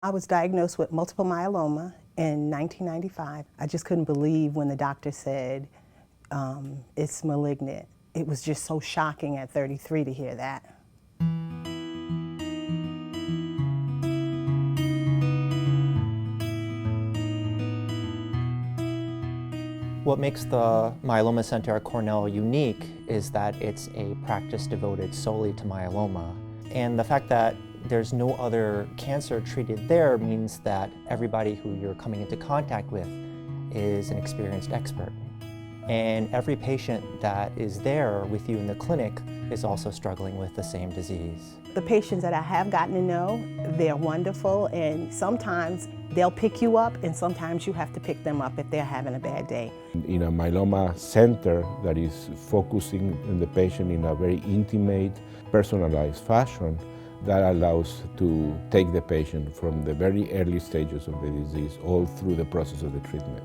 I was diagnosed with multiple myeloma in 1995. I just couldn't believe when the doctor said it's malignant. It was just so shocking at 33 to hear that. What makes the Myeloma Center at Cornell unique is that it's a practice devoted solely to myeloma. And the fact that there's no other cancer treated there means that everybody who you're coming into contact with is an experienced expert. And every patient that is there with you in the clinic is also struggling with the same disease. The patients that I have gotten to know, they're wonderful, and sometimes they'll pick you up and sometimes you have to pick them up if they're having a bad day. In a myeloma center that is focusing on the patient in a very intimate, personalized fashion, that allows to take the patient from the very early stages of the disease all through the process of the treatment.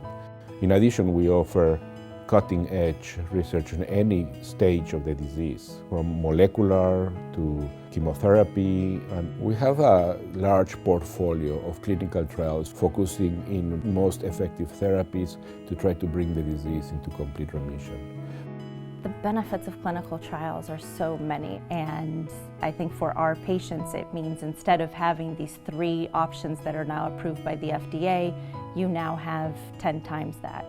In addition, we offer cutting-edge research in any stage of the disease, from molecular to chemotherapy. And we have a large portfolio of clinical trials focusing in most effective therapies to try to bring the disease into complete remission. The benefits of clinical trials are so many, and I think for our patients it means instead of having these 3 options that are now approved by the FDA, you now have 10 times that.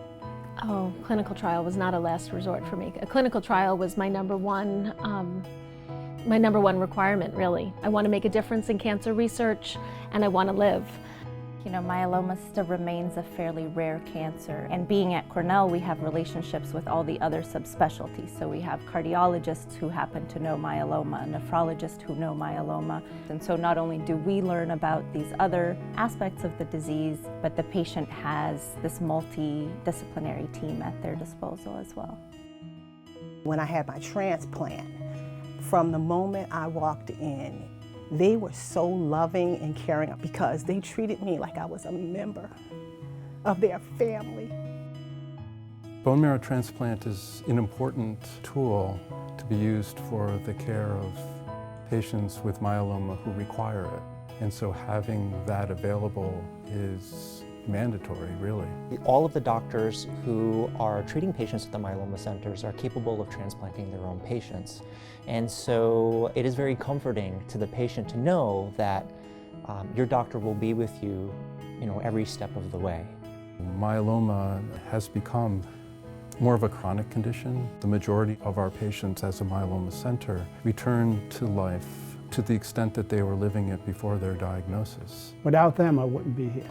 Oh, clinical trial was not a last resort for me. A clinical trial was my number one requirement, really. I want to make a difference in cancer research, and I want to live. You know, myeloma still remains a fairly rare cancer, and being at Cornell, we have relationships with all the other subspecialties. So we have cardiologists who happen to know myeloma, nephrologists who know myeloma. And so not only do we learn about these other aspects of the disease, but the patient has this multidisciplinary team at their disposal as well. When I had my transplant, from the moment I walked in, they were so loving and caring because they treated me like I was a member of their family. Bone marrow transplant is an important tool to be used for the care of patients with myeloma who require it. And so having that available is mandatory, really. All of the doctors who are treating patients at the myeloma centers are capable of transplanting their own patients. And so it is very comforting to the patient to know that your doctor will be with you, every step of the way. Myeloma has become more of a chronic condition. The majority of our patients as a myeloma center return to life to the extent that they were living it before their diagnosis. Without them, I wouldn't be here.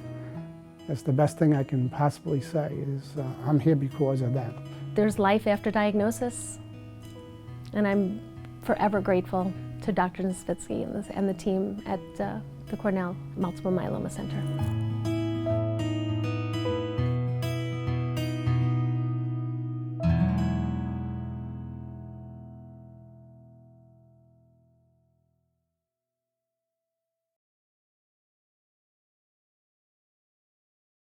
That's the best thing I can possibly say is I'm here because of them. There's life after diagnosis, and I'm forever grateful to Dr. Nisvitsky and the team at the Cornell Multiple Myeloma Center.